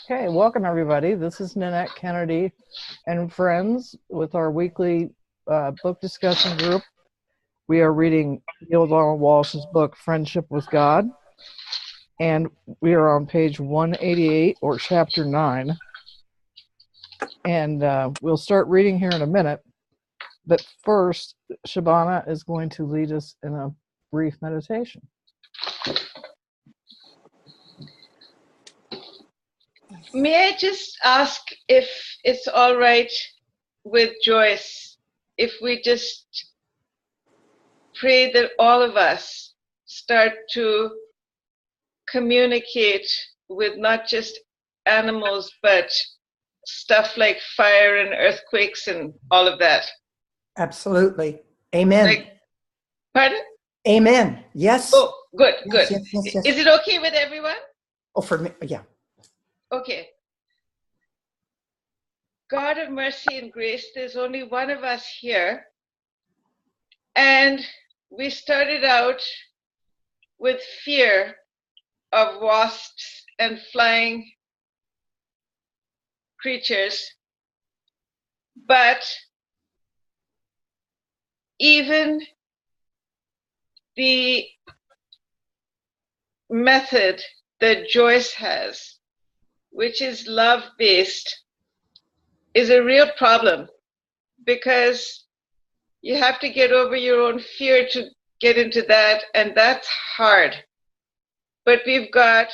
Okay, welcome everybody. This is Nanette Kennedy and friends with our weekly book discussion group. We are reading Neale Donald Walsch's book, Friendship with God, and we are on page 188 or chapter 9. And we'll start reading here in a minute. But first, Shabana is going to lead us in a brief meditation. May I just ask if it's all right with Joyce if we just pray that all of us start to communicate with not just animals, but stuff like fire and earthquakes and all of that? Absolutely. Amen. Pardon? Amen. Yes. Oh, good, Yes, good. yes. Is it okay with everyone? Oh, for me, yeah. Okay. God of mercy and grace, there's only one of us here. And we started out with fear of wasps and flying creatures. But even the method that Joyce has, which is love-based, is a real problem because you have to get over your own fear to get into that, and that's hard. But we've got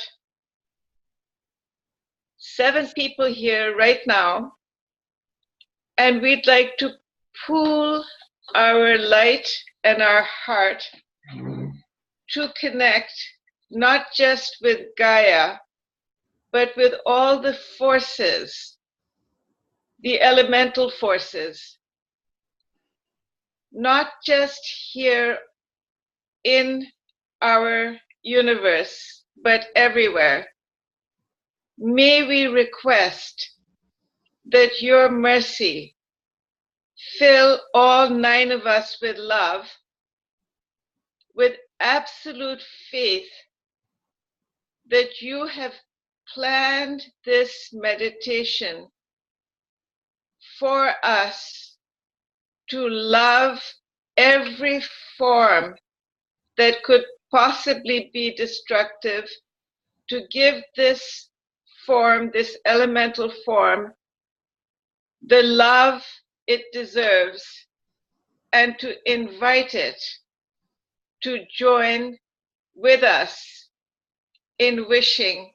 7 people here right now, and we'd like to pool our light and our heart to connect not just with Gaia, but with all the forces, the elemental forces, not just here in our universe, but everywhere. May we request that your mercy fill all 9 of us with love, with absolute faith that you have planned this meditation for us to love every form that could possibly be destructive, to give this form, this elemental form, the love it deserves, and to invite it to join with us in wishing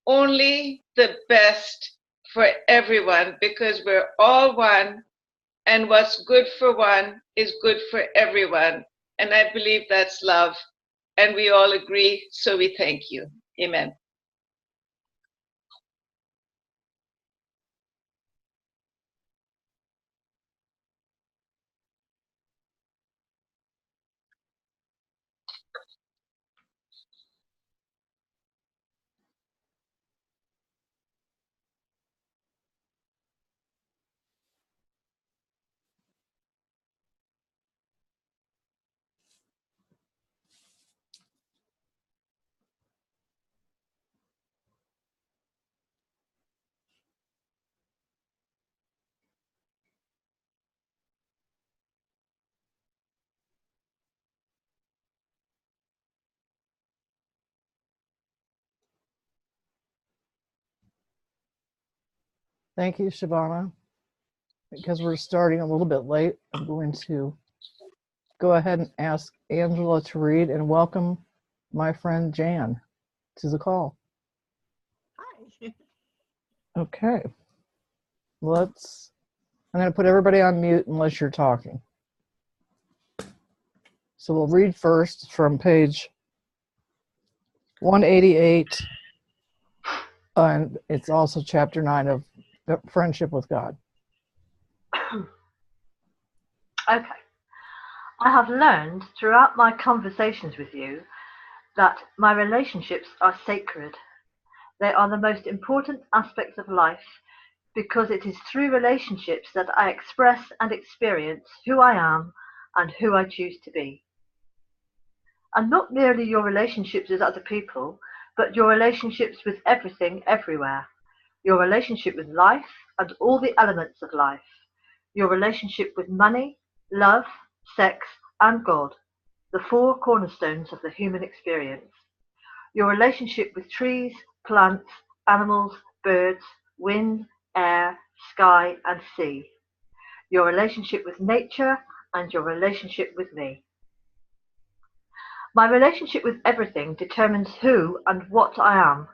only the best for everyone, because we're all one, and what's good for one is good for everyone. And I believe that's love, and we all agree, so we thank you. Amen. Thank you, Shabana. Because we're starting a little bit late, I'm going to go ahead and ask Angela to read and welcome my friend Jan to the call. Hi. Okay. I'm going to put everybody on mute unless you're talking. So we'll read first from page 188, and it's also chapter 9 of Friendship with God. Okay. I have learned throughout my conversations with you that my relationships are sacred. They are the most important aspects of life because it is through relationships that I express and experience who I am and who I choose to be. And not merely your relationships with other people, but your relationships with everything, everywhere. your relationship with life and all the elements of life, your relationship with money, love, sex, and God, the four cornerstones of the human experience, your relationship with trees, plants, animals, birds, wind, air, sky, and sea, your relationship with nature, and your relationship with me. My relationship with everything determines who and what I am.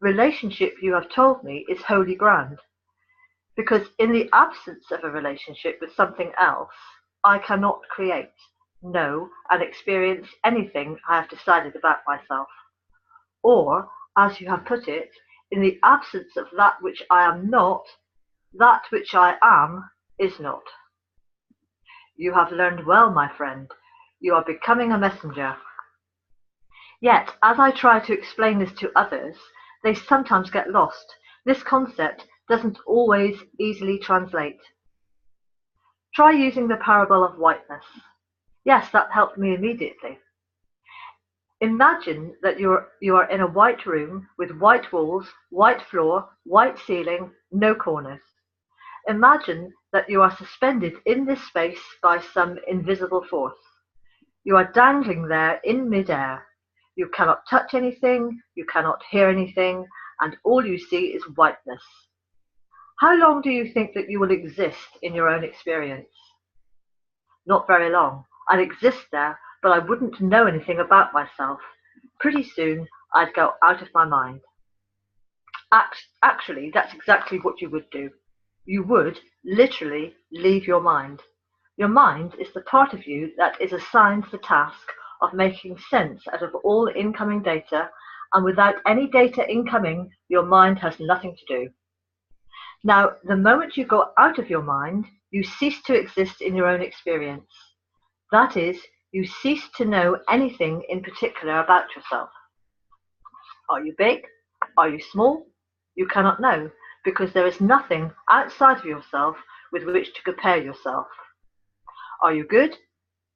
Relationship, you have told me, is holy ground, because in the absence of a relationship with something else, I cannot create, know, and experience anything I have decided about myself. Or, as you have put it, in the absence of that which I am not, that which I am is not. You have learned well, my friend. You are becoming a messenger. Yet, as I try to explain this to others, they sometimes get lost. This concept doesn't always easily translate. Try using the parable of whiteness. Yes, that helped me immediately. Imagine that you are in a white room with white walls, white floor, white ceiling, no corners. Imagine that you are suspended in this space by some invisible force. You are dangling there in midair. You cannot touch anything, you cannot hear anything, and all you see is whiteness. How long do you think that you will exist in your own experience? Not very long. I'd exist there, but I wouldn't know anything about myself. Pretty soon, I'd go out of my mind. Actually, that's exactly what you would do. You would literally leave your mind. Your mind is the part of you that is assigned the task of making sense out of all incoming data, and without any data incoming, your mind has nothing to do. Now, the moment you go out of your mind, you cease to exist in your own experience. That is, you cease to know anything in particular about yourself. Are you big? Are you small? You cannot know, because there is nothing outside of yourself with which to compare yourself. Are you good?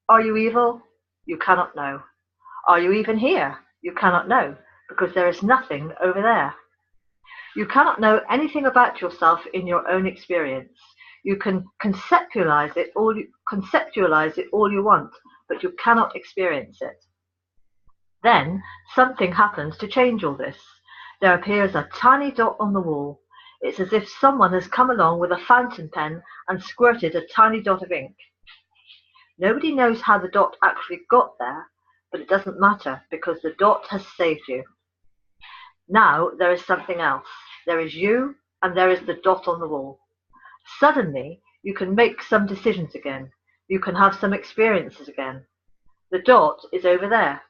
Are you evil? You cannot know. Are you even here? You cannot know, because there is nothing over there. You cannot know anything about yourself in your own experience. You can conceptualize it all you want, but you cannot experience it. Then something happens to change all this. There appears a tiny dot on the wall. It's as if someone has come along with a fountain pen and squirted a tiny dot of ink. Nobody knows how the dot actually got there, but it doesn't matter because the dot has saved you. Now there is something else. There is you, and there is the dot on the wall. Suddenly, you can make some decisions again. You can have some experiences again. The dot is over there.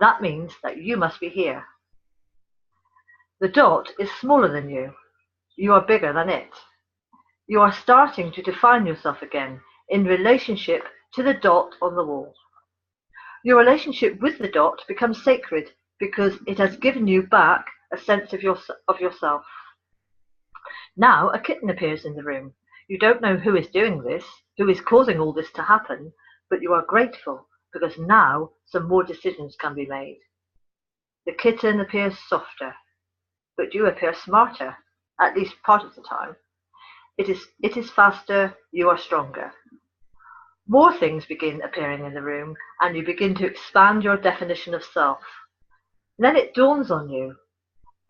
That means that you must be here. The dot is smaller than you. You are bigger than it. You are starting to define yourself again in relationship to the dot on the wall. Your relationship with the dot becomes sacred because it has given you back a sense of yourself. Now a kitten appears in the room. You don't know who is doing this, who is causing all this to happen, but you are grateful because now some more decisions can be made. The kitten appears softer, but you appear smarter, at least part of the time. It is faster, you are stronger. More things begin appearing in the room, and you begin to expand your definition of self. Then it dawns on you,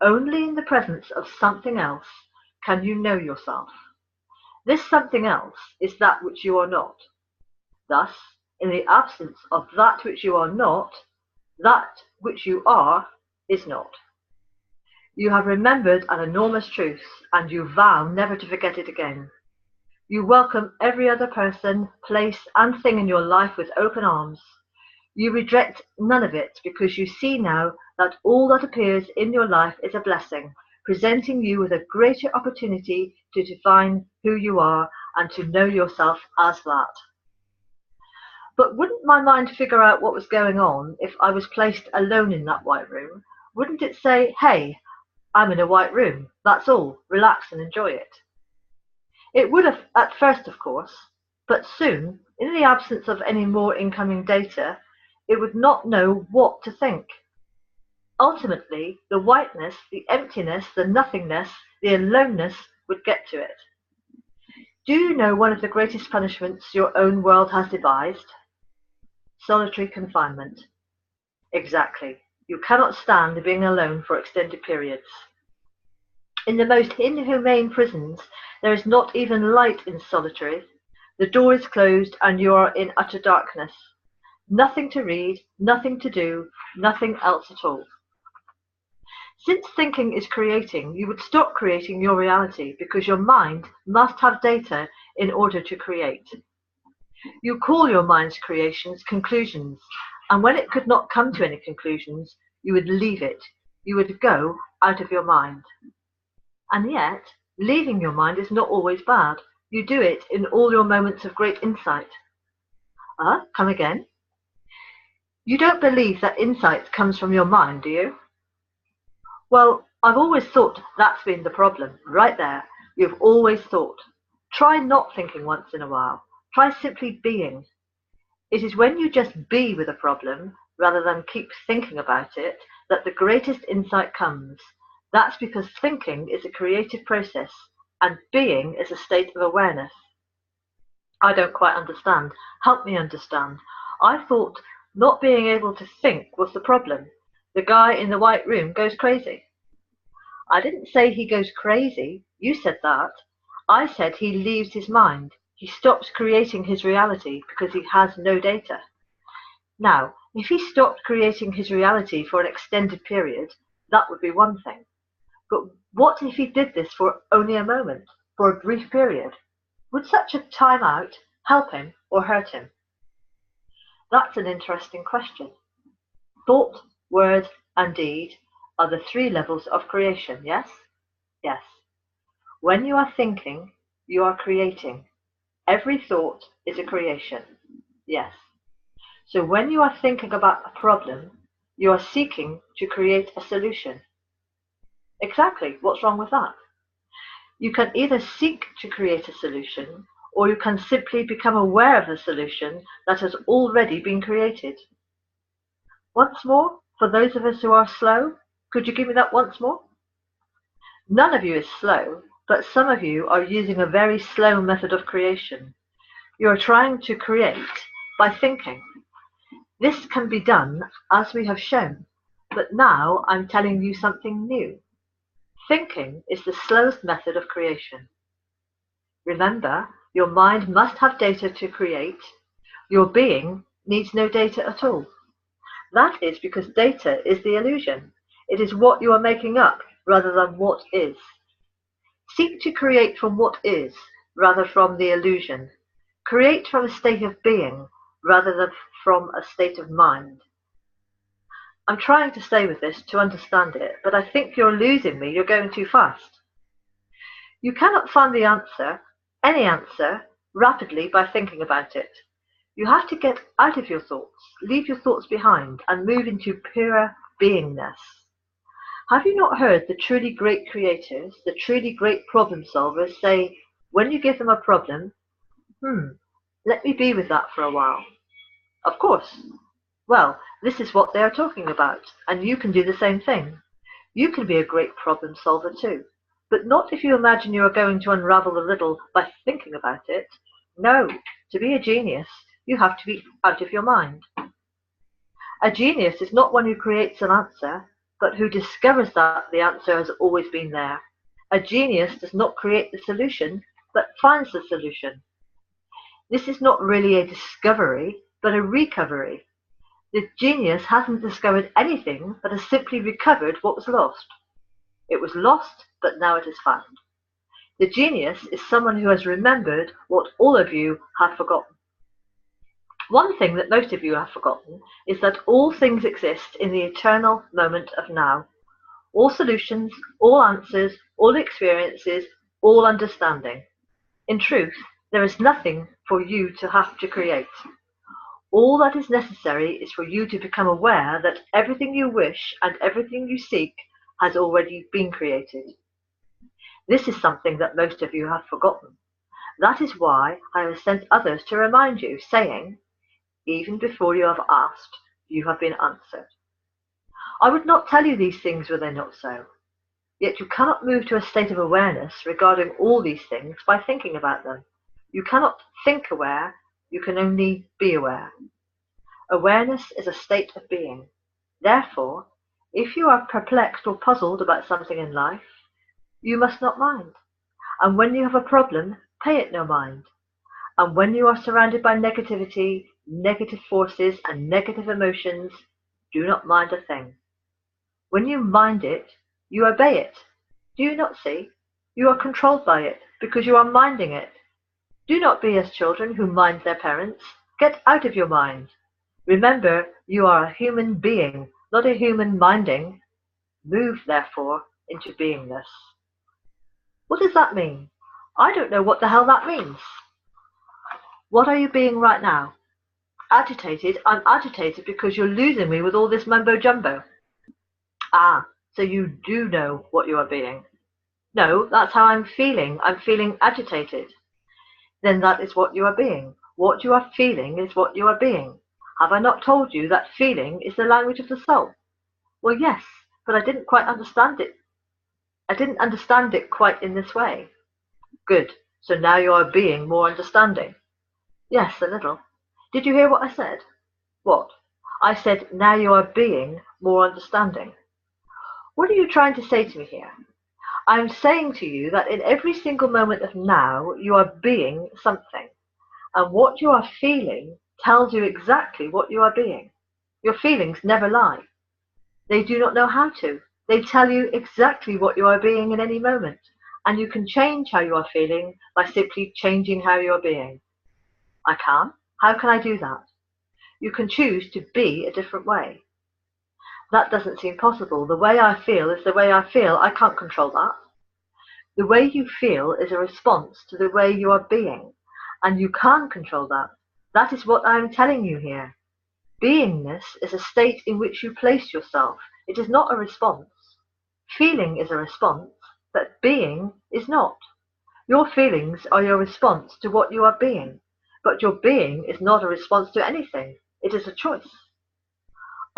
only in the presence of something else can you know yourself. This something else is that which you are not. Thus, in the absence of that which you are not, that which you are is not. You have remembered an enormous truth, and you vow never to forget it again. You welcome every other person, place, and thing in your life with open arms. You reject none of it because you see now that all that appears in your life is a blessing, presenting you with a greater opportunity to define who you are and to know yourself as that. But wouldn't my mind figure out what was going on if I was placed alone in that white room? Wouldn't it say, hey, I'm in a white room, that's all, relax and enjoy it? It would have at first, of course, but soon, in the absence of any more incoming data, it would not know what to think. Ultimately, the whiteness, the emptiness, the nothingness, the aloneness would get to it. Do you know one of the greatest punishments your own world has devised? Solitary confinement. Exactly. You cannot stand being alone for extended periods. In the most inhumane prisons, there is not even light in solitary. The door is closed and you are in utter darkness. Nothing to read, nothing to do, nothing else at all. Since thinking is creating, you would stop creating your reality because your mind must have data in order to create. You call your mind's creations conclusions, and when it could not come to any conclusions, you would leave it. You would go out of your mind. And yet, leaving your mind is not always bad. You do it in all your moments of great insight. Come again? You don't believe that insight comes from your mind, do you? Well, I've always thought that's been the problem, right there. You've always thought. Try not thinking once in a while. Try simply being. It is when you just be with a problem, rather than keep thinking about it, that the greatest insight comes. That's because thinking is a creative process, and being is a state of awareness. I don't quite understand. Help me understand. I thought not being able to think was the problem. The guy in the white room goes crazy. I didn't say he goes crazy. You said that. I said he leaves his mind. He stops creating his reality because he has no data. Now, if he stopped creating his reality for an extended period, that would be one thing. But what if he did this for only a moment, for a brief period? Would such a time out help him or hurt him? That's an interesting question. Thought, word, and deed are the three levels of creation, yes? Yes. When you are thinking, you are creating. Every thought is a creation. Yes. So when you are thinking about a problem, you are seeking to create a solution. Exactly. What's wrong with that? You can either seek to create a solution, or you can simply become aware of the solution that has already been created. Once more, for those of us who are slow, could you give me that once more? None of you is slow, but some of you are using a very slow method of creation. You are trying to create by thinking. This can be done as we have shown, but now I'm telling you something new. Thinking is the slowest method of creation. Remember, your mind must have data to create. Your being needs no data at all. That is because data is the illusion. It is what you are making up rather than what is. Seek to create from what is rather from the illusion. Create from a state of being rather than from a state of mind. I'm trying to stay with this to understand it, but I think you're losing me. You're going too fast. You cannot find the answer, any answer, rapidly by thinking about it. You have to get out of your thoughts, leave your thoughts behind, and move into pure beingness. Have you not heard the truly great creators, the truly great problem solvers say, when you give them a problem, let me be with that for a while? Of course. Well, this is what they are talking about, and you can do the same thing. You can be a great problem solver too, but not if you imagine you are going to unravel the riddle by thinking about it. No, to be a genius, you have to be out of your mind. A genius is not one who creates an answer, but who discovers that the answer has always been there. A genius does not create the solution, but finds the solution. This is not really a discovery, but a recovery. The genius hasn't discovered anything, but has simply recovered what was lost. It was lost, but now it is found. The genius is someone who has remembered what all of you have forgotten. One thing that most of you have forgotten is that all things exist in the eternal moment of now. All solutions, all answers, all experiences, all understanding. In truth, there is nothing for you to have to create. All that is necessary is for you to become aware that everything you wish and everything you seek has already been created. This is something that most of you have forgotten. That is why I have sent others to remind you, saying, even before you have asked, you have been answered. I would not tell you these things were they not so. Yet you cannot move to a state of awareness regarding all these things by thinking about them. You cannot think aware, you can only be aware. Awareness is a state of being. Therefore, if you are perplexed or puzzled about something in life, you must not mind. And when you have a problem, pay it no mind. And when you are surrounded by negativity, negative forces, and negative emotions, do not mind a thing. When you mind it, you obey it. Do you not see? You are controlled by it because you are minding it. Do not be as children who mind their parents. Get out of your mind. Remember, you are a human being, not a human minding. Move, therefore, into beingness. What does that mean? I don't know what the hell that means. What are you being right now? Agitated? I'm agitated because you're losing me with all this mumbo jumbo. Ah, so you do know what you are being. No, that's how I'm feeling. I'm feeling agitated. Then that is what you are being. What you are feeling is what you are being. Have I not told you that feeling is the language of the soul? Well, yes, but I didn't quite understand it. I didn't understand it quite in this way. Good. So now you are being more understanding. Yes, a little. Did you hear what I said? What? I said, now you are being more understanding. What are you trying to say to me here? I am saying to you that in every single moment of now, you are being something. And what you are feeling tells you exactly what you are being. Your feelings never lie. They do not know how to. They tell you exactly what you are being in any moment. And you can change how you are feeling by simply changing how you are being. I can? How can I do that? You can choose to be a different way. That doesn't seem possible. The way I feel is the way I feel. I can't control that. The way you feel is a response to the way you are being, and you can control that. That is what I am telling you here. Beingness is a state in which you place yourself. It is not a response. Feeling is a response, but being is not. Your feelings are your response to what you are being, but your being is not a response to anything. It is a choice.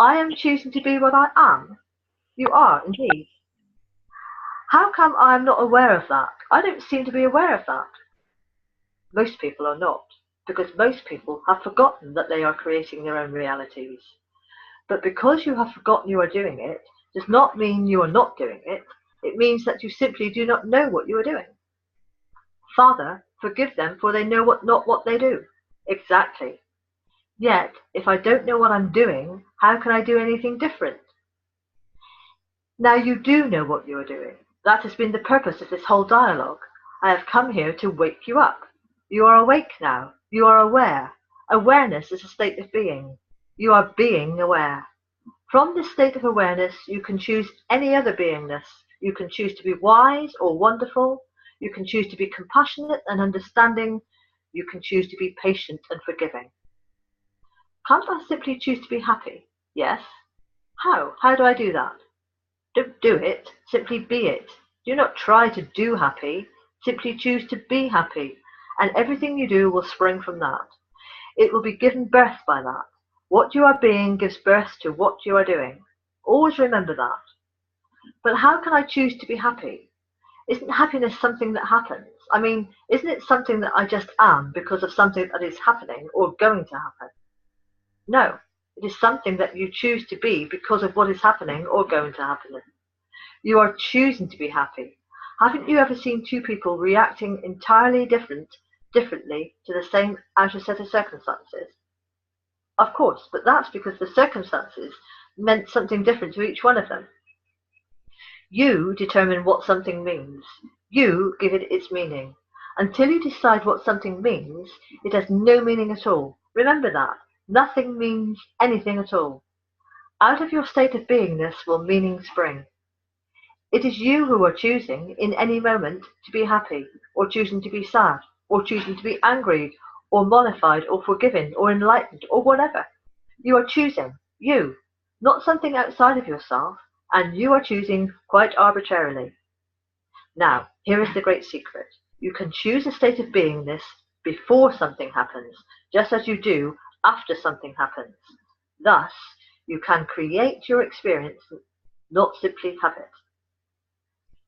I am choosing to be what I am. You are, indeed. How come I am not aware of that? I don't seem to be aware of that. Most people are not, because most people have forgotten that they are creating their own realities. But because you have forgotten you are doing it, does not mean you are not doing it. It means that you simply do not know what you are doing. Father, forgive them, for they know not what they do. Exactly. Yet, if I don't know what I'm doing, how can I do anything different? Now you do know what you are doing. That has been the purpose of this whole dialogue. I have come here to wake you up. You are awake now. You are aware. Awareness is a state of being. You are being aware. From this state of awareness, you can choose any other beingness. You can choose to be wise or wonderful. You can choose to be compassionate and understanding. You can choose to be patient and forgiving. Can't I simply choose to be happy? Yes. How? How do I do that? Don't do it, simply be it. Do not try to do happy, simply choose to be happy, and everything you do will spring from that. It will be given birth by that. What you are being gives birth to what you are doing. Always remember that. But how can I choose to be happy? Isn't happiness something that happens? I mean, isn't it something that I just am because of something that is happening or going to happen? No. It is something that you choose to be because of what is happening or going to happen. You are choosing to be happy. Haven't you ever seen two people reacting entirely differently to the same outer set of circumstances? Of course, but that's because the circumstances meant something different to each one of them. You determine what something means. You give it its meaning. Until you decide what something means, it has no meaning at all. Remember that. Nothing means anything at all. Out of your state of beingness will meaning spring. It is you who are choosing, in any moment, to be happy, or choosing to be sad, or choosing to be angry, or mollified, or forgiven, or enlightened, or whatever. You are choosing, you, not something outside of yourself, and you are choosing quite arbitrarily. Now, here is the great secret. You can choose a state of beingness before something happens, just as you do after something happens. Thus, You can create your experience, not simply have it.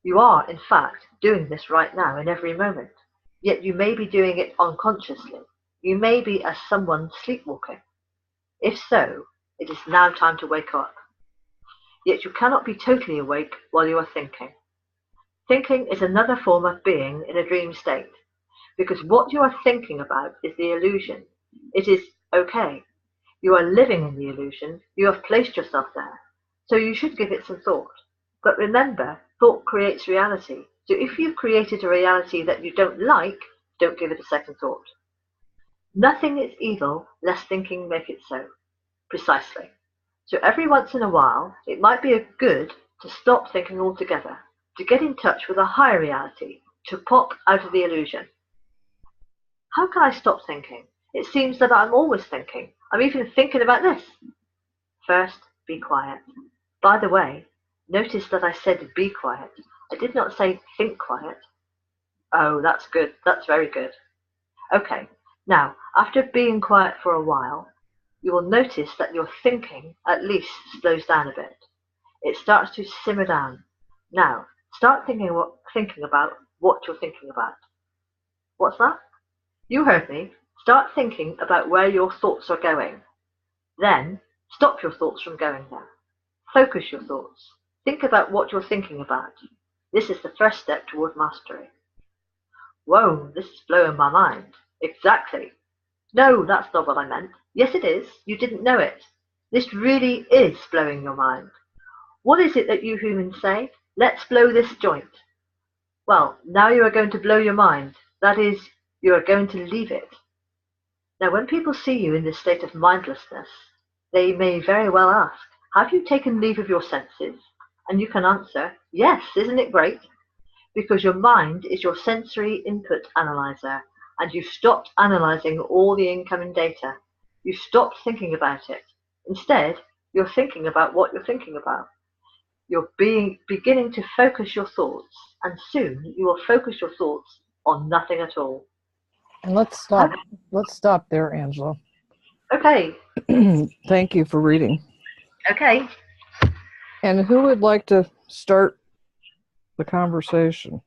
You are, in fact, doing this right now in every moment, yet you may be doing it unconsciously. You may be as someone sleepwalking. If so, it is now time to wake up. Yet you cannot be totally awake while you are thinking. Thinking is another form of being in a dream state, because what you are thinking about is the illusion. It is okay. You are living in the illusion. You have placed yourself there. So you should give it some thought. But remember, thought creates reality. So if you've created a reality that you don't like, don't give it a second thought. Nothing is evil lest thinking make it so. Precisely. So every once in a while, it might be good to stop thinking altogether, to get in touch with a higher reality, to pop out of the illusion. How can I stop thinking? It seems that I'm always thinking. I'm even thinking about this. First, be quiet. By the way, notice that I said be quiet. I did not say think quiet. Oh, that's good. That's very good. Okay, now, after being quiet for a while, you will notice that your thinking at least slows down a bit. It starts to simmer down. Now, start thinking about what you're thinking about. What's that? You heard me. Start thinking about where your thoughts are going. Then, stop your thoughts from going there. Focus your thoughts. Think about what you're thinking about. This is the first step toward mastery. Whoa, this is blowing my mind. Exactly. No, that's not what I meant. Yes, it is. You didn't know it. This really is blowing your mind. What is it that you humans say? Let's blow this joint. Well, now you are going to blow your mind. That is, you are going to leave it. Now, when people see you in this state of mindlessness, they may very well ask, have you taken leave of your senses? And you can answer, yes, isn't it great? Because your mind is your sensory input analyzer, and you've stopped analyzing all the incoming data. You've stopped thinking about it. Instead, you're thinking about what you're thinking about. You're beginning to focus your thoughts, and soon you will focus your thoughts on nothing at all. And let's stop. Let's stop there, Angela. Okay. Thank you for reading. Okay. And who would like to start the conversation?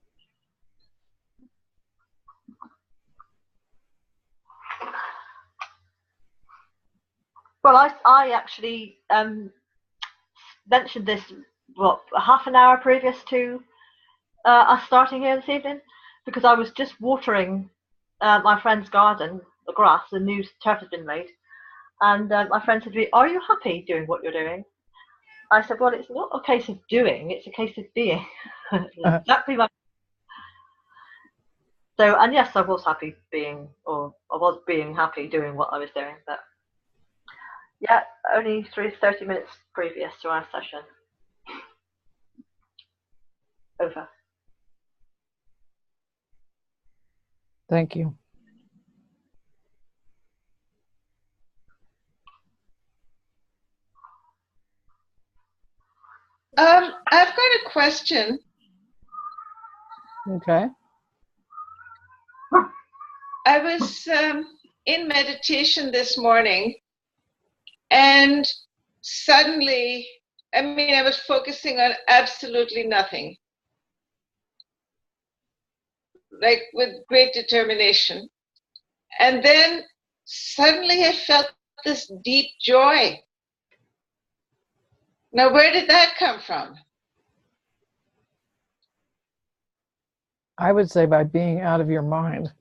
Well, I actually mentioned this, a half an hour previous to us starting here this evening, because I was just watering my friend's garden, the grass, the new turf has been laid, and my friend said to me, are you happy doing what you're doing? I said, well, it's not a case of doing, it's a case of being. Exactly my. So, and yes, I was happy being, or I was being happy doing what I was doing, but yeah, only 30 minutes previous to our session. Over. Thank you. I've got a question. Okay. I was in meditation this morning, and suddenly, I was focusing on absolutely nothing, like with great determination. And then suddenly I felt this deep joy. Now, where did that come from? I would say by being out of your mind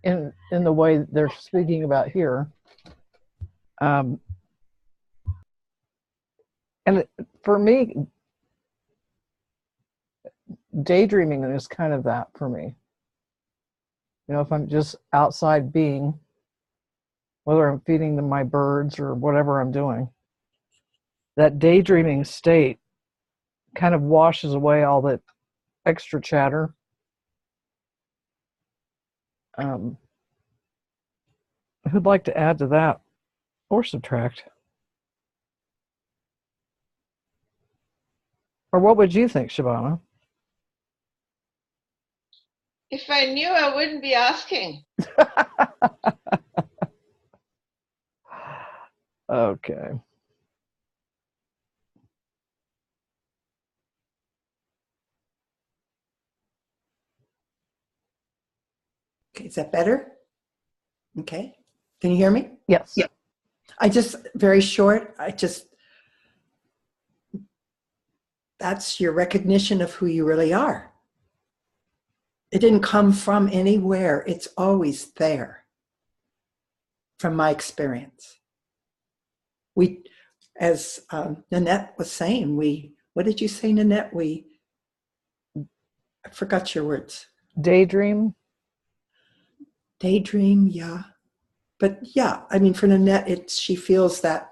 in the way they're speaking about here. And for me, daydreaming is kind of that for me. You know, if I'm just outside being, whether I'm feeding them my birds or whatever I'm doing, that daydreaming state kind of washes away all that extra chatter. Who'd like to add to that or subtract? Or what would you think, Shabana? If I knew, I wouldn't be asking. Okay. Okay, is that better? Okay. Can you hear me? Yes. Yeah. Very short, that's your recognition of who you really are. It didn't come from anywhere. It's always there, from my experience. As Nanette was saying, what did you say, Nanette? I forgot your words. Daydream. Daydream, yeah. But yeah, I mean, for Nanette, she feels that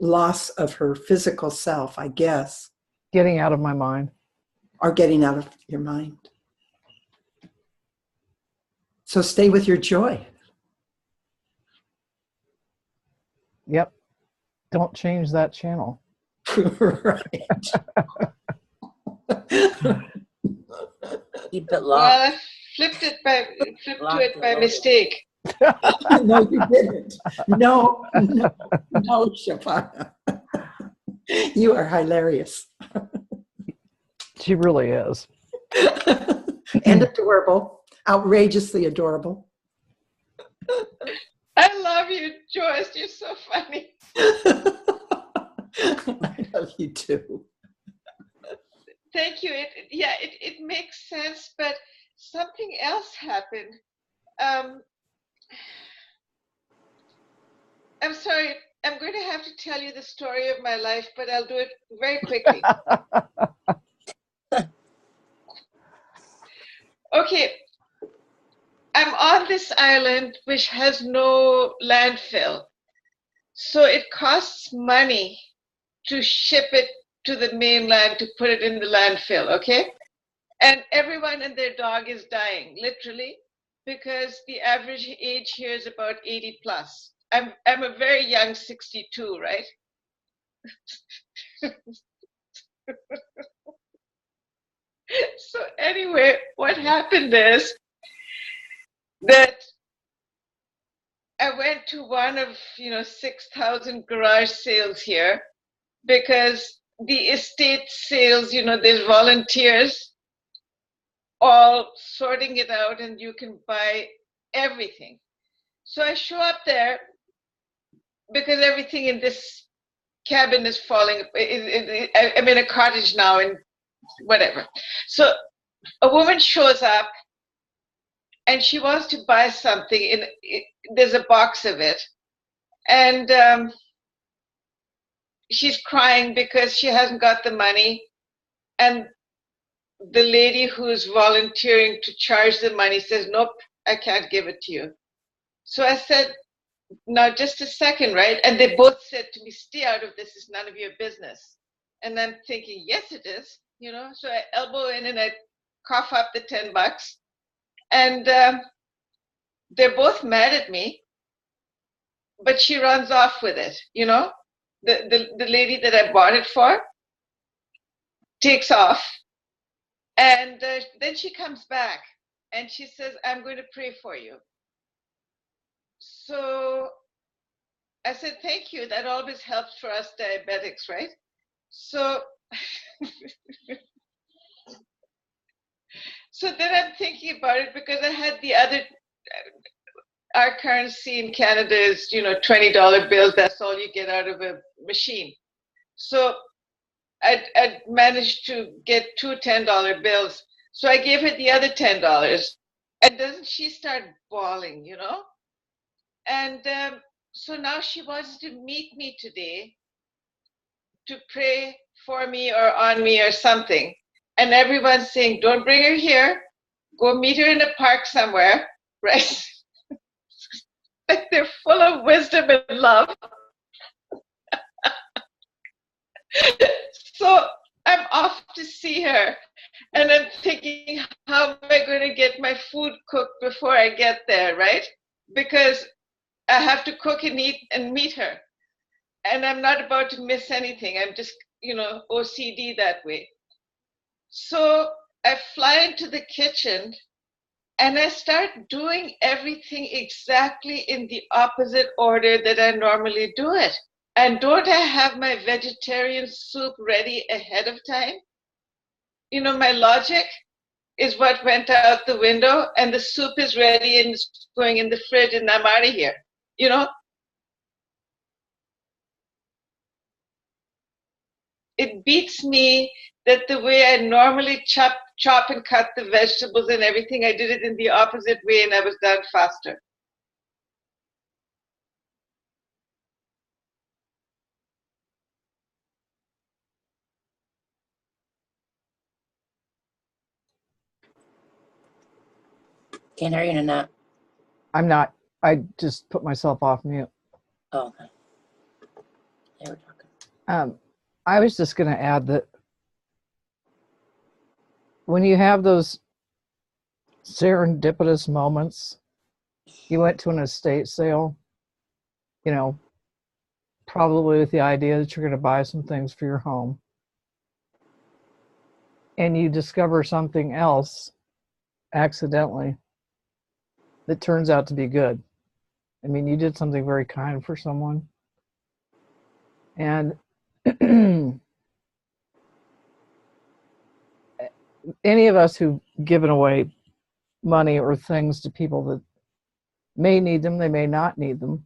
loss of her physical self, I guess. Getting out of my mind. Or getting out of your mind. So stay with your joy. Yep. Don't change that channel. Right. Keep it Well, locked. I flipped to it by mistake. No, you didn't. No, Shapana. You are hilarious. She really is. And adorable. Outrageously adorable. I love you, Joyce. You're so funny. I love you too. Thank you. It makes sense, but something else happened. I'm sorry. I'm going to have to tell you the story of my life, but I'll do it very quickly. Okay. I'm on this island which has no landfill. So it costs money to ship it to the mainland to put it in the landfill, okay? And everyone and their dog is dying, literally, because the average age here is about 80 plus. I'm a very young 62, right? So anyway, what happened is that I went to one of 6,000 garage sales here because the estate sales, there's volunteers all sorting it out and you can buy everything. So I show up there because everything in this cabin is falling. I'm in a cottage now and whatever. So a woman shows up and she wants to buy something. There's a box of it. And she's crying because she hasn't got the money. And the lady who's volunteering to charge the money says, nope, I can't give it to you. So I said, now just a second, right? And they both said to me, stay out of this, it's none of your business. And I'm thinking, yes, it is, So I elbow in and I cough up the $10. And they're both mad at me, but she runs off with it, The lady that I bought it for takes off. And then she comes back and she says, I'm going to pray for you. So I said, thank you. That always helps for us diabetics, right? So, so then I'm thinking about it because I had the other, our currency in Canada is, $20 bills. That's all you get out of a machine. So I'd managed to get two $10 bills. So I gave her the other $10. And doesn't she start bawling, And so now she wants to meet me today to pray for me or on me or something. And everyone's saying, don't bring her here. Go meet her in a park somewhere, right? Like they're full of wisdom and love. So I'm off to see her. And I'm thinking, how am I going to get my food cooked before I get there, right? Because I have to cook and eat and meet her. And I'm not about to miss anything. I'm just, OCD that way. So I fly into the kitchen And I start doing everything exactly in the opposite order that I normally do it. And don't I have my vegetarian soup ready ahead of time? You know, my logic is what went out the window, and the soup is ready and it's going in the fridge, and I'm out of here. You know, it beats me that the way I normally chop and cut the vegetables and everything, I did it in the opposite way and I was done faster. Can't hear you, Nanette. I'm not. I just put myself off mute. Oh, okay. They were talking. I was just going to add that when you have those serendipitous moments, you went to an estate sale, you know, probably with the idea that you're going to buy some things for your home, and you discover something else accidentally that turns out to be good. I mean, you did something very kind for someone. And any of us who've given away money or things to people that may need them, they may not need them,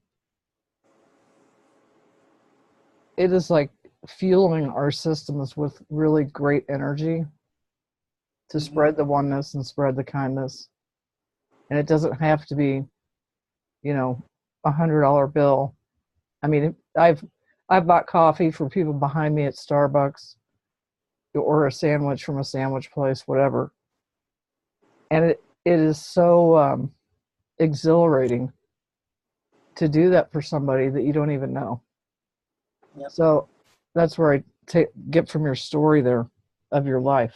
it is like fueling our systems with really great energy to spread the oneness and spread the kindness. And it doesn't have to be, you know, $100 bill. I mean, I've bought coffee for people behind me at Starbucks or a sandwich from a sandwich place, whatever. And it is so exhilarating to do that for somebody that you don't even know. Yep. So that's where I get from your story there of your life.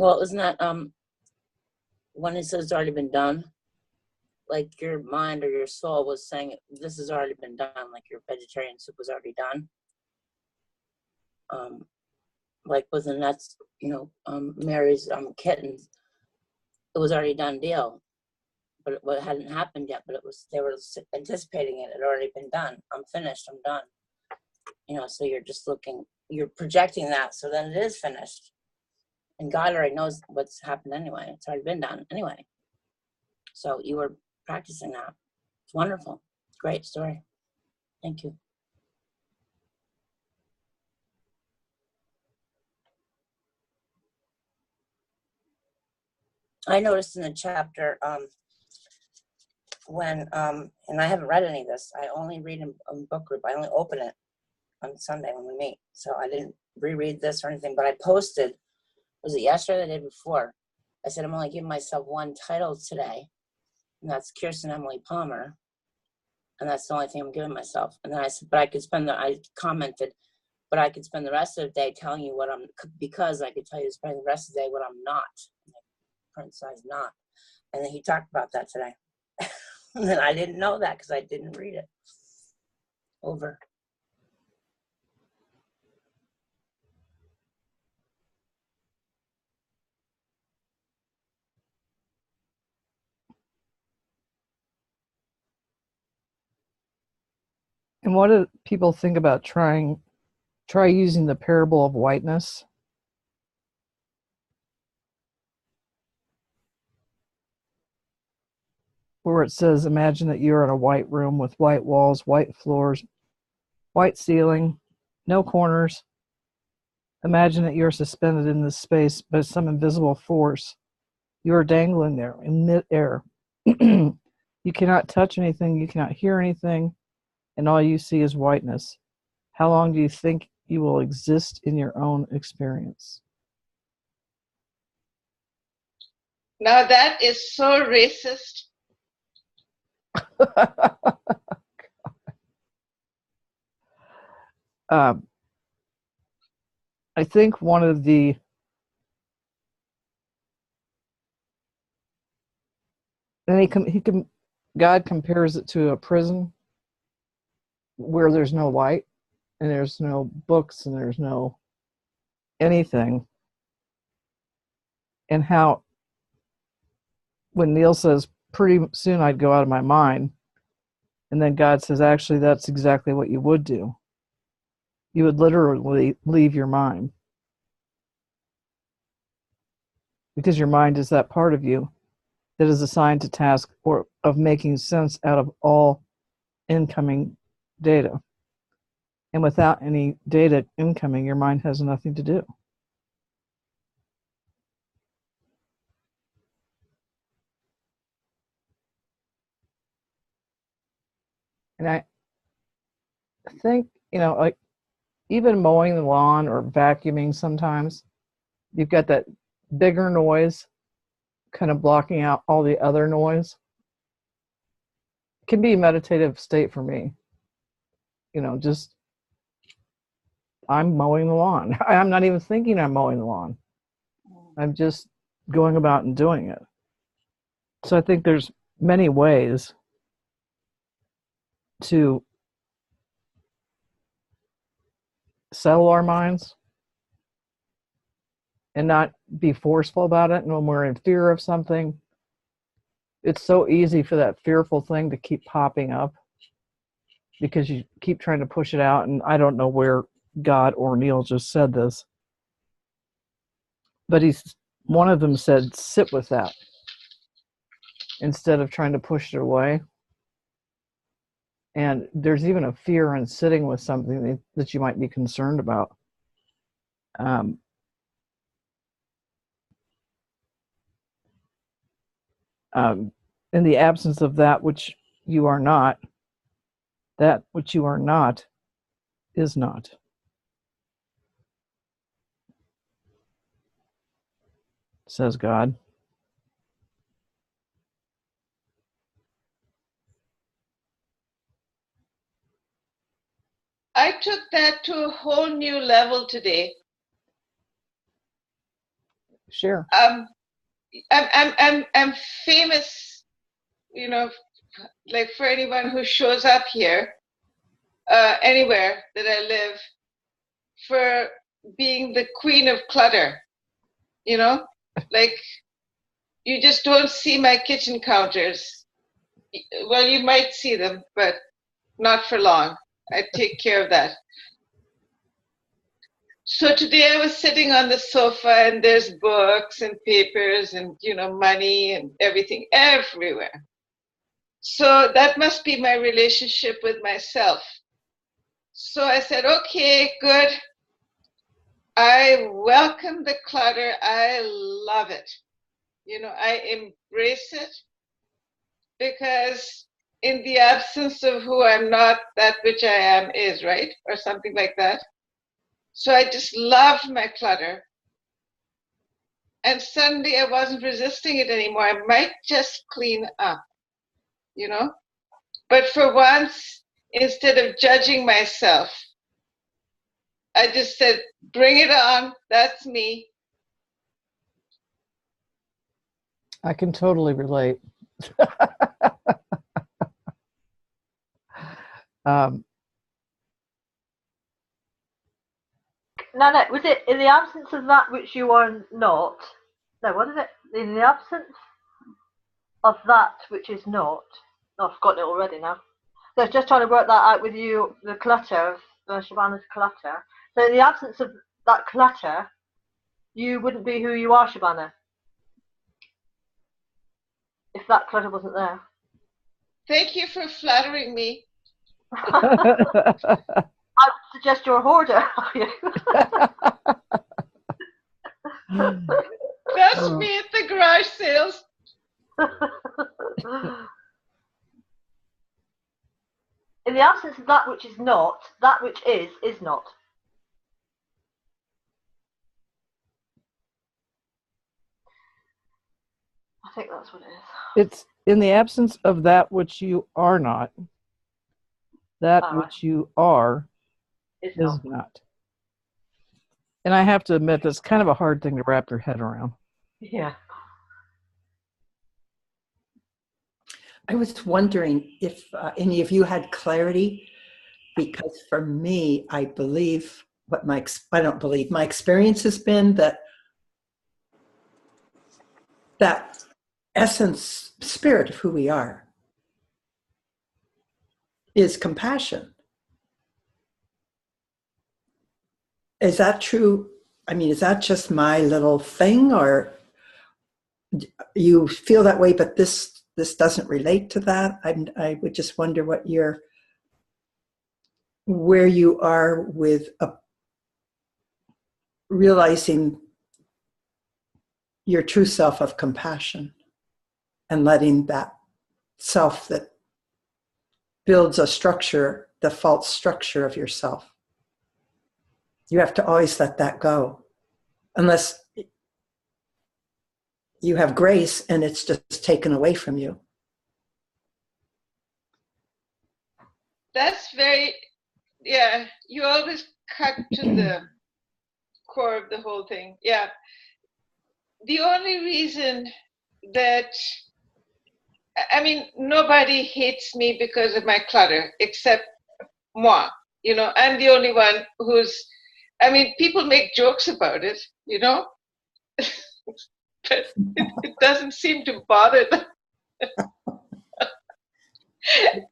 Well, isn't that when it says it's already been done? Like your mind or your soul was saying, this has already been done, like your vegetarian soup was already done. Like with the nuts, you know, Mary's kittens, it was already done deal. But it hadn't happened yet, but they were anticipating it. It had already been done. I'm finished, I'm done. You know, so you're just you're projecting that, so then it is finished. And God already knows what's happened anyway. It's already been done anyway. So you were practicing that. It's wonderful. Great story. Thank you. I noticed in the chapter when, and I haven't read any of this, I only read in book group. I only open it on Sunday when we meet. So I didn't reread this or anything, but I posted, was it yesterday or the day before? I said, I'm only giving myself one title today, and that's Kirsten Emily Palmer. And that's the only thing I'm giving myself. And then I said, but I commented, but I could spend the rest of the day telling you what I'm, because I could tell you to spend the rest of the day what I'm not. Print size not. And then he talked about that today. And then I didn't know that because I didn't read it. Over. And what do people think about try using the parable of whiteness? Where it says, imagine that you're in a white room with white walls, white floors, white ceiling, no corners. Imagine that you're suspended in this space by some invisible force. You are dangling there in midair. You cannot touch anything, you cannot hear anything, and all you see is whiteness. How long do you think you will exist in your own experience? Now that is so racist. I think one of the God compares it to a prison, where there's no light and there's no books and there's no anything. And how, when Neil says, pretty soon I'd go out of my mind, and then God says, actually, that's exactly what you would do. You would literally leave your mind. Because your mind is that part of you that is assigned to task of making sense out of all incoming data. And without any data incoming, your mind has nothing to do. And I think, like even mowing the lawn or vacuuming sometimes, you've got that bigger noise kind of blocking out all the other noise. It can be a meditative state for me. Just I'm mowing the lawn. I'm not even thinking I'm mowing the lawn. I'm just going about and doing it. So I think there's many ways to settle our minds and not be forceful about it. And when we're in fear of something, it's so easy for that fearful thing to keep popping up because you keep trying to push it out. And I don't know where God or Neil just said this, but one of them said, sit with that instead of trying to push it away. And there's even a fear in sitting with something that you might be concerned about. In the absence of that which you are not, that which you are not is not. Says God. I took that to a whole new level today. Sure. I'm famous, like for anyone who shows up here, anywhere that I live, for being the queen of clutter. Like you just don't see my kitchen counters. Well, you might see them, but not for long. I take care of that. So today I was sitting on the sofa and there's books and papers and, money and everything everywhere. So that must be my relationship with myself. So I said, okay, good. I welcome the clutter. I love it. I embrace it because in the absence of who I'm not, that which I am is, right? Or something like that. So I just loved my clutter. And suddenly I wasn't resisting it anymore. I might just clean up, But for once, instead of judging myself, I just said, bring it on. That's me. I can totally relate. No, was it in the absence of that which you are not? No, what is it? In the absence of that which is not. Oh, I've forgotten it already now. So I was just trying to work that out with you, the clutter, Shabana's clutter. So in the absence of that clutter, you wouldn't be who you are, Shabana, if that clutter wasn't there. Thank you for flattering me. I would suggest you're a hoarder. That's me at the garage sales. In the absence of that which is not, that which is not. I think that's what it is. It's in the absence of that which you are not, that which you are is not. And I have to admit, that's kind of a hard thing to wrap your head around. Yeah. I was wondering if any of you had clarity because for me, I believe I don't believe, my experience has been that essence, spirit of who we are is compassion. Is that true? I mean, is that just my little thing, or you feel that way, but this doesn't relate to that? I would just wonder where you are with realizing your true self of compassion and letting that self that builds a structure, the false structure of yourself. You have to always let that go, unless you have grace and it's just taken away from you. That's very, yeah, you always cut to the core of the whole thing. Yeah. The only reason that, I mean, nobody hates me because of my clutter except moi. You know, I'm the only one who's, I mean, people make jokes about it, you know, but it doesn't seem to bother them.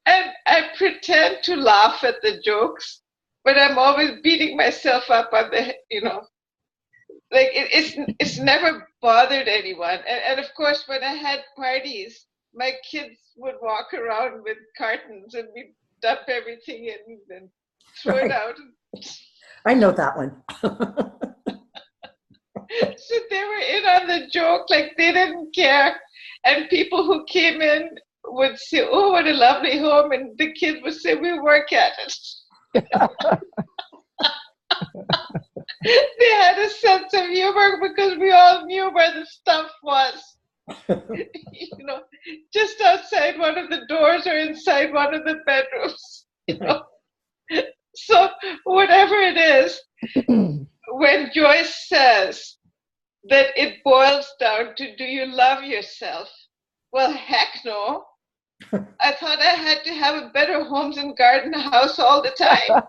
And I pretend to laugh at the jokes, but I'm always beating myself up on the, you know, like it's never bothered anyone. And of course, when I had parties, my kids would walk around with cartons and we'd dump everything in and throw it out. I know that one. So they were in on the joke, like they didn't care. And people who came in would say, "Oh, what a lovely home," and the kids would say, "We work at it." They had a sense of humor because we all knew where the stuff was. You know, just outside one of the doors or inside one of the bedrooms. You know? So whatever it is, when Joyce says that it boils down to, do you love yourself? Well, heck no. I thought I had to have a better homes and garden house all the time.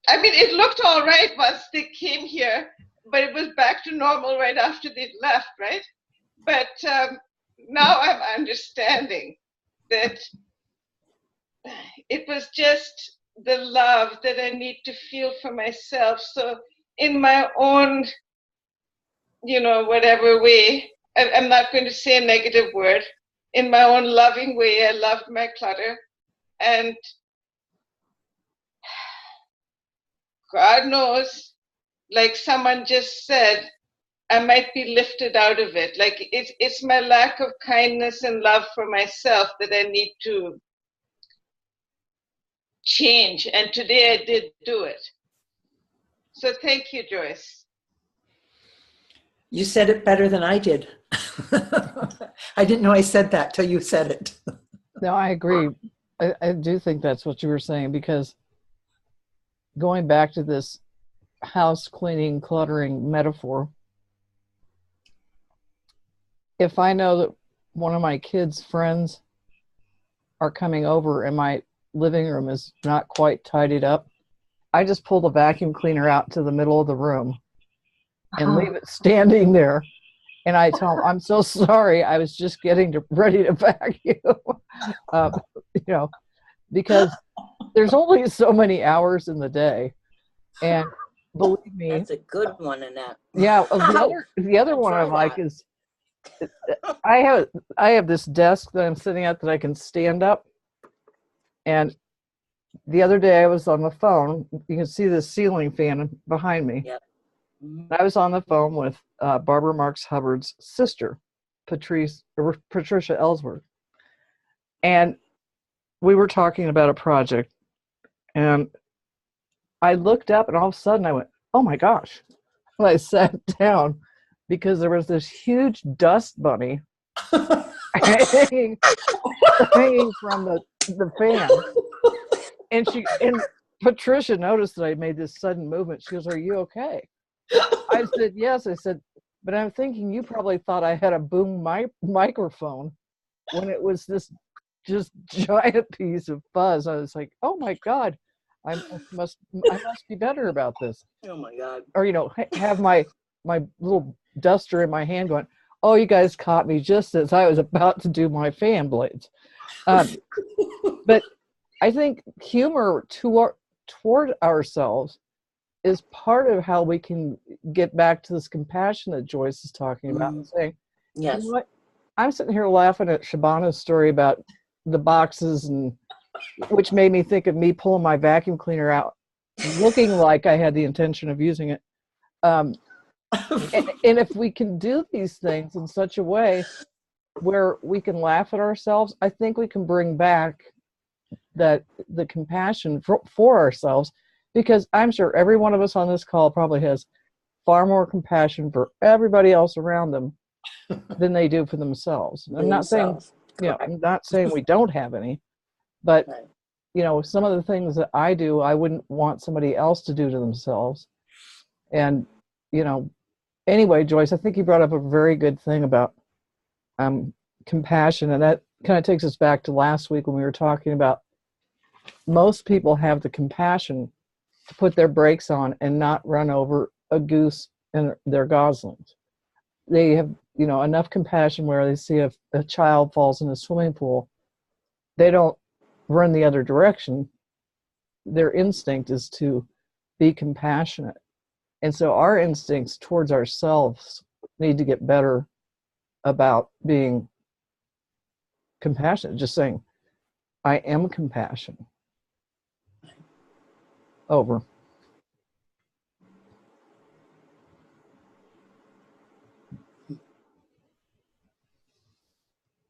I mean, it looked all right once they came here, but it was back to normal right after they left, right? But now I'm understanding that it was just the love that I need to feel for myself. So in my own, you know, whatever way, I'm not going to say a negative word. In my own loving way, I loved my clutter. And God knows, like someone just said, I might be lifted out of it. Like it's my lack of kindness and love for myself that I need to change. And today I did do it. So thank you, Joyce. You said it better than I did. I didn't know I said that till you said it. No, I agree. I do think that's what you were saying, because going back to this house cleaning, cluttering metaphor, if I know that one of my kids' friends are coming over and my living room is not quite tidied up, I just pull the vacuum cleaner out to the middle of the room and leave it standing there. And I tell them, I'm so sorry, I was just getting ready to vacuum. You know, because there's only so many hours in the day. And believe me, That's a good one, Annette. yeah, the other one I like is, I have this desk that I'm sitting at that I can stand up. And the other day I was on the phone. You can see the ceiling fan behind me. Yep. Mm-hmm. I was on the phone with Barbara Marx Hubbard's sister, Patricia Ellsworth. And we were talking about a project. And I looked up and all of a sudden I went, oh my gosh. And I sat down because there was this huge dust bunny hanging from the fan. And Patricia noticed that I made this sudden movement. She goes, are you okay? I said, yes. I said, but I'm thinking you probably thought I had a boom microphone when it was this just giant piece of fuzz. I was like, oh my God, I must be better about this. Oh my God. Or, have my little duster in my hand going, oh, you guys caught me just as I was about to do my fan blades. But I think humor toward ourselves is part of how we can get back to this compassion that Joyce is talking about, and saying, Yes. you know what? I'm sitting here laughing at Shabana's story about the boxes, and which made me think of me pulling my vacuum cleaner out, looking like I had the intention of using it. And if we can do these things in such a way where we can laugh at ourselves, I think we can bring back the compassion for ourselves, because I'm sure every one of us on this call probably has far more compassion for everybody else around them than they do for themselves. I'm not saying we don't have any, but Right. some of the things that I do, I wouldn't want somebody else to do to themselves. And anyway, Joyce, I think you brought up a very good thing about compassion, and that kind of takes us back to last week when we were talking about most people have the compassion to put their brakes on and not run over a goose and their goslings. They have enough compassion where they see a child falls in a swimming pool, they don't run the other direction. Their instinct is to be compassionate. And so our instincts towards ourselves need to get better about being compassionate, just saying, I am compassion. Over.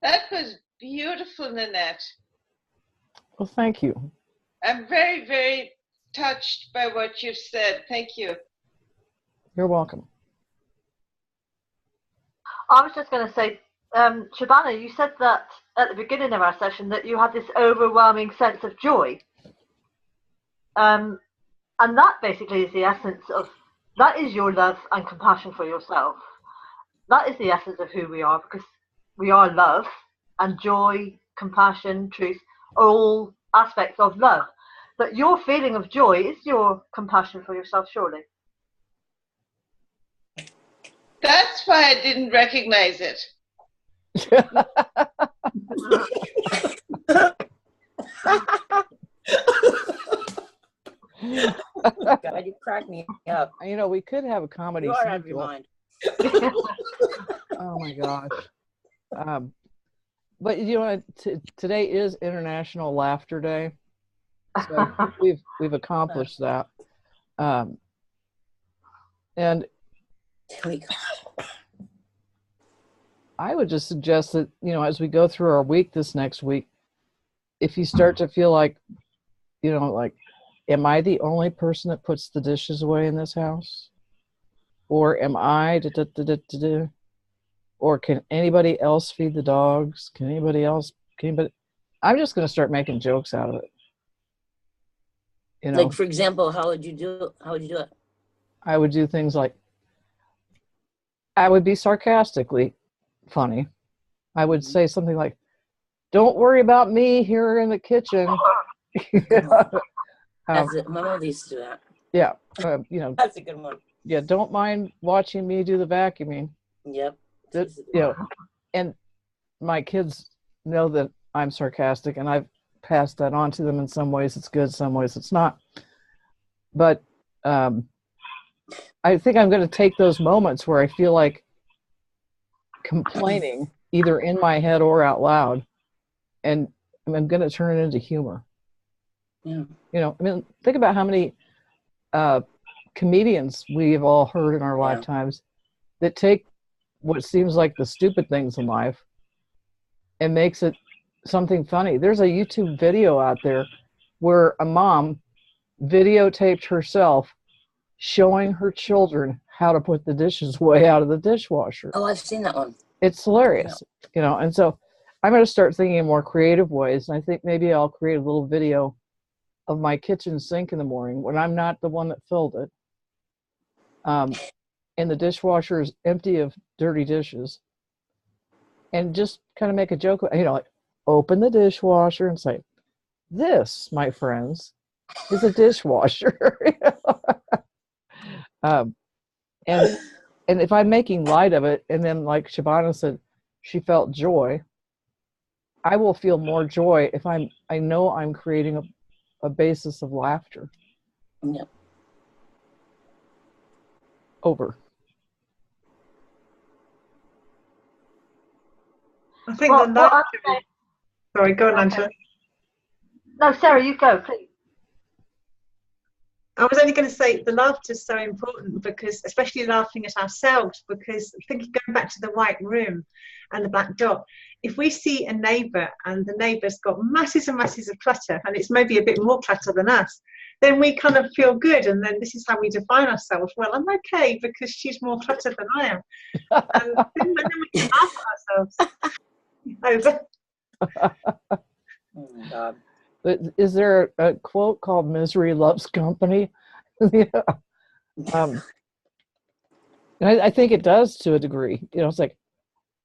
That was beautiful, Nanette. Well, thank you. I'm very, very touched by what you've said. Thank you. You're welcome. I was just going to say, Shabana, you said that at the beginning of our session that you had this overwhelming sense of joy. And that basically is the essence of, that is your love and compassion for yourself. That is the essence of who we are, because we are love, and joy, compassion, truth are all aspects of love. But your feeling of joy is your compassion for yourself, surely. That's why I didn't recognize it. God, you crack me up. We could have a comedy. You are out of your mind. Oh my gosh. But today is International Laughter Day, so I think we've accomplished that. And I would just suggest that as we go through our week this next week, if you start to feel like am I the only person that puts the dishes away in this house, or am I or can anybody else feed the dogs? Can anybody? I'm just going to start making jokes out of it. Like, for example, how would you do it? I would do things like, I would be sarcastically funny. I would say something like, don't worry about me here in the kitchen. That's it. My mother used to do that. Yeah. That's a good one. Yeah. Don't mind watching me do the vacuuming. Yep. And my kids know that I'm sarcastic, and I've passed that on to them. In some ways it's good, some ways it's not. But I think I'm going to take those moments where I feel like complaining, either in my head or out loud, and I'm going to turn it into humor. Yeah. Think about how many comedians we've all heard in our lifetimes that take what seems like the stupid things in life and makes it something funny. There's a YouTube video out there where a mom videotaped herself showing her children how to put the dishes away out of the dishwasher. Oh, I've seen that one. It's hilarious, and so I'm going to start thinking in more creative ways. And I think maybe I'll create a little video of my kitchen sink in the morning when I'm not the one that filled it. And the dishwasher is empty of dirty dishes. And just kind of make a joke, like, open the dishwasher and say, "This, my friends, is a dishwasher." um, and if I'm making light of it, and then like Shabana said, she felt joy, I will feel more joy if I know I'm creating a basis of laughter. Yep. Over. I think Well, the what laughter. I'm saying- Sorry, go on, Okay. Angela. No, Sarah, you go, please. I was only going to say the laughter is so important, because especially laughing at ourselves, because thinking, going back to the white room and the black dot, if we see a neighbour and the neighbour's got masses and masses of clutter, and it's maybe a bit more clutter than us, then we kind of feel good, and then this is how we define ourselves. Well, I'm okay because she's more cluttered than I am, and then we can laugh at ourselves. Oh my God. But is there a quote called "Misery loves company"? Yeah. And I think it does to a degree. It's like,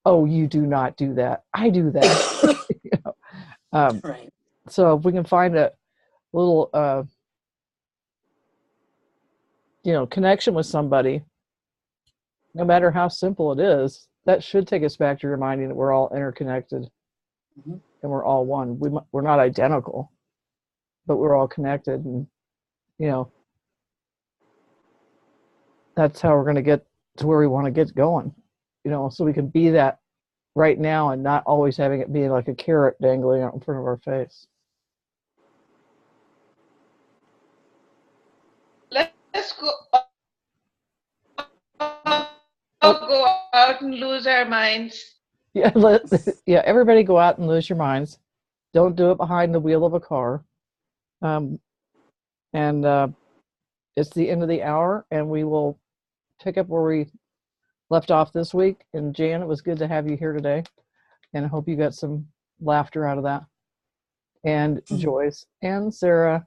oh, you do not do that. I do that. Right. So if we can find a little, connection with somebody, no matter how simple it is, that should take us back to reminding that we're all interconnected. Mhm. And we're all one. We're not identical, but we're all connected, and that's how we're going to get to where we want to get going. So we can be that right now, and not always having it be like a carrot dangling out in front of our face. Let's go out and lose our minds. Yeah, everybody go out and lose your minds. Don't do it behind the wheel of a car. It's the end of the hour, and we will pick up where we left off this week. And Jan, it was good to have you here today, and I hope you got some laughter out of that. And Joyce and Sarah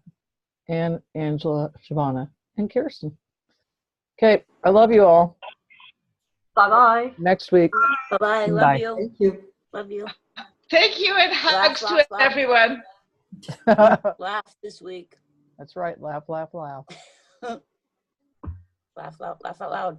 and Angela, Shabana, and Kirsten. Okay, I love you all. Bye-bye. Next week. Bye-bye. Love Bye. you. Thank you. Love you. Thank you, and hugs to everyone. Laugh this week. That's right. Laugh, laugh, laugh. Laugh out loud.